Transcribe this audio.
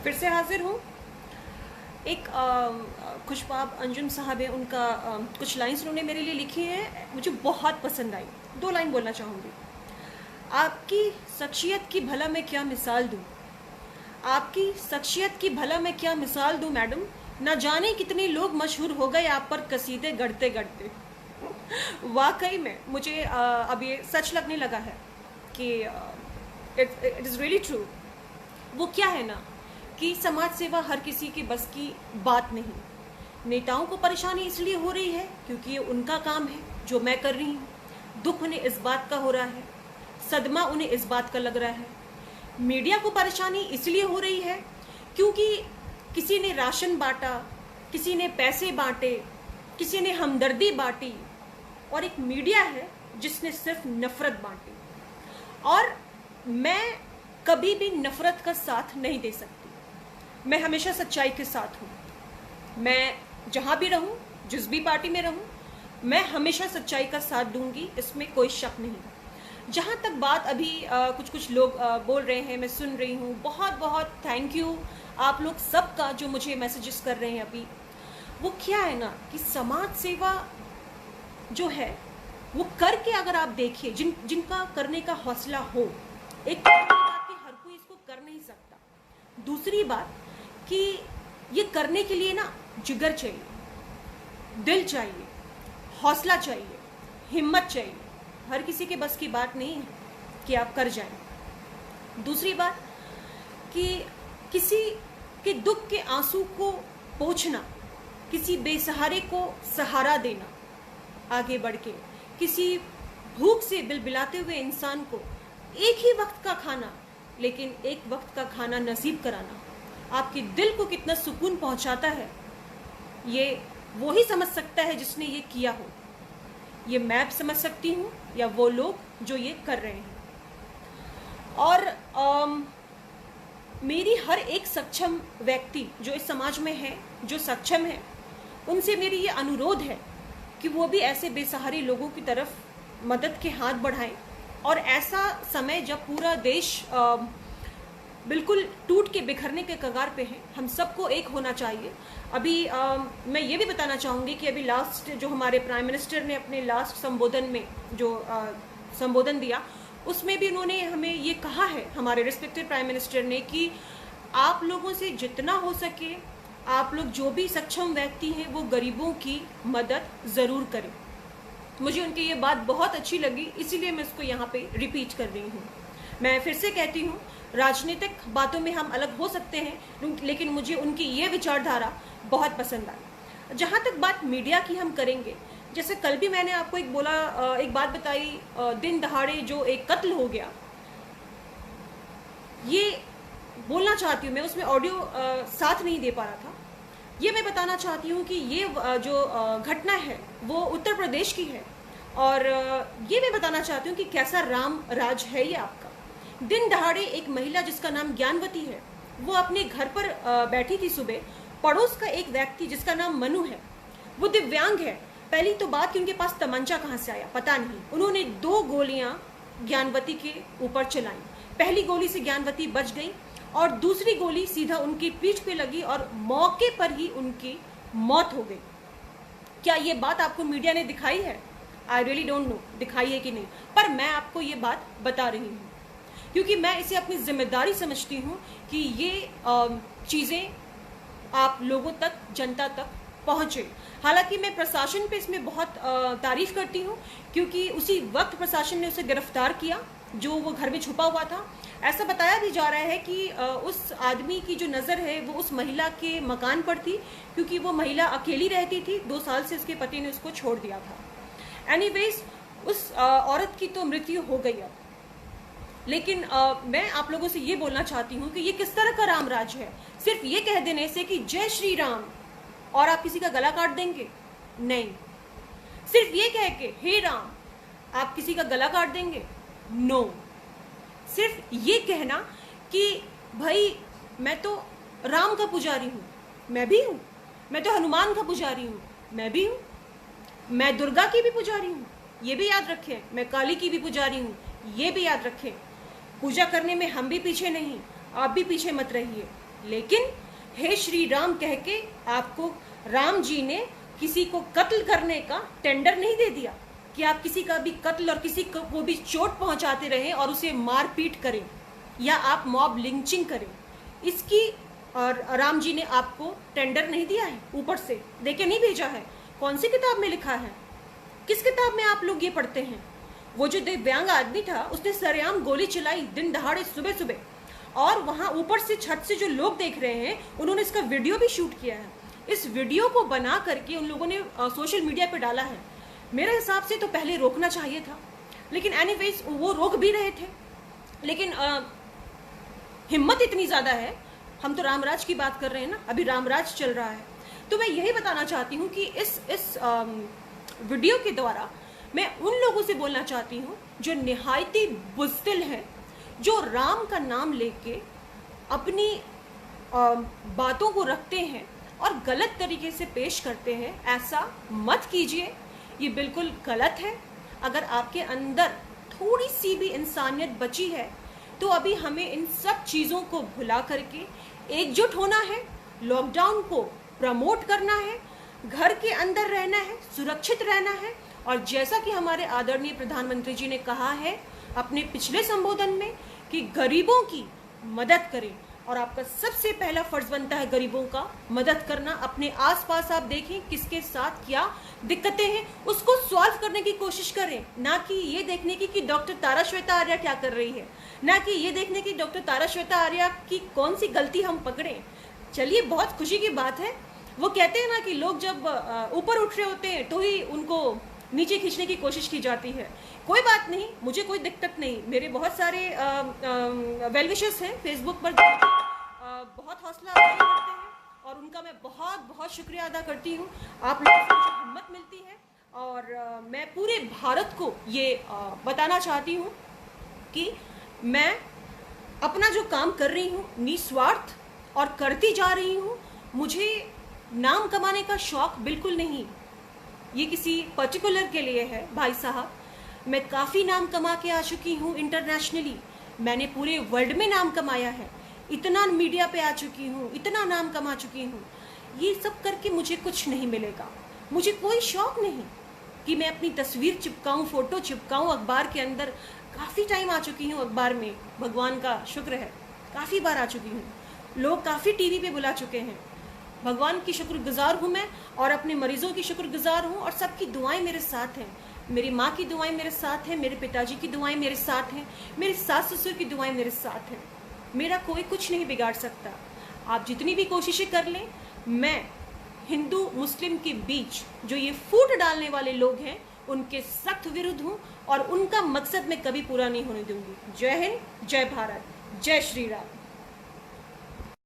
फिर से हाजिर हूँ। एक खुशबाब अंजुम साहब है, उनका कुछ लाइंस उन्होंने मेरे लिए लिखी हैं, मुझे बहुत पसंद आई। 2 लाइन बोलना चाहूँगी। आपकी शख्सियत की भला मैं क्या मिसाल दूँ, आपकी शख्सियत की भला मैं क्या मिसाल दूँ मैडम, ना जाने कितने लोग मशहूर हो गए आप पर कसीदे गढ़ते गढ़ते। वाकई में मुझे अब ये सच लगने लगा है कि इट इज़ रियली ट्रू। वो क्या है ना कि समाज सेवा हर किसी के बस की बात नहीं। नेताओं को परेशानी इसलिए हो रही है क्योंकि ये उनका काम है जो मैं कर रही हूँ। दुख उन्हें इस बात का हो रहा है, सदमा उन्हें इस बात का लग रहा है। मीडिया को परेशानी इसलिए हो रही है क्योंकि किसी ने राशन बांटा, किसी ने पैसे बांटे, किसी ने हमदर्दी बांटी, और एक मीडिया है जिसने सिर्फ नफरत बांटी। और मैं कभी भी नफरत का साथ नहीं दे सकती। मैं हमेशा सच्चाई के साथ हूँ। मैं जहाँ भी रहूँ, जिस भी पार्टी में रहूँ, मैं हमेशा सच्चाई का साथ दूंगी, इसमें कोई शक नहीं। जहाँ तक बात अभी कुछ लोग बोल रहे हैं, मैं सुन रही हूँ। बहुत बहुत थैंक यू आप लोग सबका जो मुझे मैसेजेस कर रहे हैं अभी। वो क्या है ना कि समाज सेवा जो है वो करके अगर आप देखिए, जिनका करने का हौसला हो, एक तो बात कि हर कोई इसको कर नहीं सकता। दूसरी बात कि ये करने के लिए ना जिगर चाहिए, दिल चाहिए, हौसला चाहिए, हिम्मत चाहिए। हर किसी के बस की बात नहीं है कि आप कर जाएं। दूसरी बात कि किसी के दुख के आंसू को पोंछना, किसी बेसहारे को सहारा देना, आगे बढ़ के किसी भूख से बिलबिलाते हुए इंसान को एक ही वक्त का खाना, लेकिन एक वक्त का खाना नसीब कराना आपके दिल को कितना सुकून पहुंचाता है, ये वो ही समझ सकता है जिसने ये किया हो। ये मैं समझ सकती हूँ या वो लोग जो ये कर रहे हैं। और मेरी हर एक सक्षम व्यक्ति जो इस समाज में है, जो सक्षम है, उनसे मेरी ये अनुरोध है कि वो भी ऐसे बेसहारे लोगों की तरफ मदद के हाथ बढ़ाएं। और ऐसा समय जब पूरा देश बिल्कुल टूट के बिखरने के कगार पे है, हम सबको एक होना चाहिए। अभी मैं ये भी बताना चाहूँगी कि अभी लास्ट जो हमारे प्राइम मिनिस्टर ने अपने लास्ट संबोधन में जो संबोधन दिया, उसमें भी उन्होंने हमें ये कहा है, हमारे रिस्पेक्टेड प्राइम मिनिस्टर ने, कि आप लोगों से जितना हो सके, आप लोग जो भी सक्षम व्यक्ति हैं वो गरीबों की मदद ज़रूर करें। मुझे उनकी ये बात बहुत अच्छी लगी, इसीलिए मैं इसको यहाँ पे रिपीट कर रही हूँ। मैं फिर से कहती हूँ, राजनीतिक बातों में हम अलग हो सकते हैं, लेकिन मुझे उनकी ये विचारधारा बहुत पसंद आई। जहाँ तक बात मीडिया की हम करेंगे, जैसे कल भी मैंने आपको एक बात बताई, दिन दहाड़े जो एक कत्ल हो गया, ये बोलना चाहती हूँ मैं, उसमें ऑडियो साथ नहीं दे पा रहा था। ये मैं बताना चाहती हूँ कि ये जो घटना है वो उत्तर प्रदेश की है। और ये मैं बताना चाहती हूँ कि कैसा राम राज है ये आपका। दिन दहाड़े एक महिला जिसका नाम ज्ञानवती है, वो अपने घर पर बैठी थी सुबह। पड़ोस का एक व्यक्ति जिसका नाम मनु है, वो दिव्यांग है। पहली तो बात कि उनके पास तमंचा कहाँ से आया पता नहीं। उन्होंने 2 गोलियां ज्ञानवती के ऊपर चलाई। पहली गोली से ज्ञानवती बच गई और दूसरी गोली सीधा उनकी पीठ पे लगी और मौके पर ही उनकी मौत हो गई। क्या ये बात आपको मीडिया ने दिखाई है? आई रियली डोंट नो दिखाई है कि नहीं, पर मैं आपको ये बात बता रही हूँ क्योंकि मैं इसे अपनी जिम्मेदारी समझती हूँ कि ये चीज़ें आप लोगों तक, जनता तक पहुँचे। हालांकि मैं प्रशासन पे इसमें बहुत तारीफ करती हूँ क्योंकि उसी वक्त प्रशासन ने उसे गिरफ्तार किया जो वो घर में छुपा हुआ था। ऐसा बताया भी जा रहा है कि उस आदमी की जो नज़र है वो उस महिला के मकान पर थी क्योंकि वो महिला अकेली रहती थी। 2 साल से उसके पति ने उसको छोड़ दिया था। एनीवेज, उस औरत की तो मृत्यु हो गई अब। लेकिन मैं आप लोगों से ये बोलना चाहती हूँ कि ये किस तरह का राम राज है। सिर्फ ये कह देने से कि जय श्री राम और आप किसी का गला काट देंगे? नहीं। सिर्फ ये कह के हे राम आप किसी का गला काट देंगे? नो। सिर्फ ये कहना कि भाई मैं तो राम का पुजारी हूँ, मैं भी हूँ। मैं तो हनुमान का पुजारी हूँ, मैं भी हूँ। मैं दुर्गा की भी पुजारी हूँ, ये भी याद रखें। मैं काली की भी पुजारी हूँ, ये भी याद रखें। पूजा करने में हम भी पीछे नहीं, आप भी पीछे मत रहिए। लेकिन हे श्री राम कह के आपको राम जी ने किसी को कत्ल करने का टेंडर नहीं दे दिया कि आप किसी का भी कत्ल और किसी को भी चोट पहुंचाते रहें और उसे मारपीट करें या आप मॉब लिंचिंग करें। इसकी और राम जी ने आपको टेंडर नहीं दिया है, ऊपर से देके नहीं भेजा है। कौन सी किताब में लिखा है? किस किताब में आप लोग ये पढ़ते हैं? वो जो दिव्यांग आदमी था उसने सरेआम गोली चलाई दिन दहाड़े सुबह सुबह, और वहां ऊपर से छत से जो लोग देख रहे हैं उन्होंने इसका वीडियो भी शूट किया है। इस वीडियो को बना करके उन लोगों ने सोशल मीडिया पे डाला है। मेरे हिसाब से तो पहले रोकना चाहिए था, लेकिन एनीवेज वो रोक भी रहे थे। लेकिन हिम्मत इतनी ज़्यादा है, हम तो रामराज की बात कर रहे हैं ना, अभी रामराज चल रहा है। तो मैं यही बताना चाहती हूँ कि इस वीडियो के द्वारा मैं उन लोगों से बोलना चाहती हूँ जो निहायती बुज़दिल हैं, जो राम का नाम लेके अपनी बातों को रखते हैं और गलत तरीके से पेश करते हैं। ऐसा मत कीजिए, ये बिल्कुल गलत है। अगर आपके अंदर थोड़ी सी भी इंसानियत बची है तो अभी हमें इन सब चीज़ों को भुला करके एकजुट होना है, लॉकडाउन को प्रमोट करना है, घर के अंदर रहना है, सुरक्षित रहना है। और जैसा कि हमारे आदरणीय प्रधानमंत्री जी ने कहा है अपने पिछले संबोधन में कि गरीबों की मदद करें, और आपका सबसे पहला फर्ज बनता है गरीबों का मदद करना। अपने आसपास आप देखें किसके साथ क्या दिक्कतें हैं, उसको सॉल्व करने की कोशिश करें, ना कि ये देखने की कि डॉक्टर तारा श्वेता आर्या क्या कर रही है, ना कि ये देखने की डॉक्टर तारा श्वेता आर्या की कौन सी गलती हम पकड़ें। चलिए, बहुत खुशी की बात है, वो कहते हैं ना कि लोग जब ऊपर उठ रहे होते हैं तो ही उनको नीचे खींचने की कोशिश की जाती है। कोई बात नहीं, मुझे कोई दिक्कत नहीं। मेरे बहुत सारे वेल विशर्स हैं फेसबुक पर, बहुत हौसला अफजाई करते हैं और उनका मैं बहुत बहुत शुक्रिया अदा करती हूँ। आप लोगों से मुझे हिम्मत मिलती है और मैं पूरे भारत को ये बताना चाहती हूँ कि मैं अपना जो काम कर रही हूँ निस्वार्थ और करती जा रही हूँ। मुझे नाम कमाने का शौक बिल्कुल नहीं, ये किसी पर्टिकुलर के लिए है भाई साहब। मैं काफ़ी नाम कमा के आ चुकी हूँ इंटरनेशनली, मैंने पूरे वर्ल्ड में नाम कमाया है, इतना मीडिया पे आ चुकी हूँ, इतना नाम कमा चुकी हूँ। ये सब करके मुझे कुछ नहीं मिलेगा। मुझे कोई शौक़ नहीं कि मैं अपनी तस्वीर चिपकाऊँ, फ़ोटो चिपकाऊँ अखबार के अंदर। काफ़ी टाइम आ चुकी हूँ अखबार में, भगवान का शुक्र है, काफ़ी बार आ चुकी हूँ। लोग काफ़ी टीवी पे बुला चुके हैं, भगवान की शुक्रगुजार हूँ मैं, और अपने मरीजों की शुक्रगुजार हूँ। और सबकी दुआएं मेरे साथ हैं, मेरी माँ की दुआएं मेरे साथ हैं, मेरे पिताजी की दुआएं मेरे साथ हैं, मेरे सास ससुर की दुआएं मेरे साथ हैं। मेरा कोई कुछ नहीं बिगाड़ सकता। आप जितनी भी कोशिशें कर लें, मैं हिंदू मुस्लिम के बीच जो ये फूट डालने वाले लोग हैं उनके सख्त विरुद्ध हूँ और उनका मकसद मैं कभी पूरा नहीं होने दूंगी। जय हिंद, जय भारत, जय श्री राम।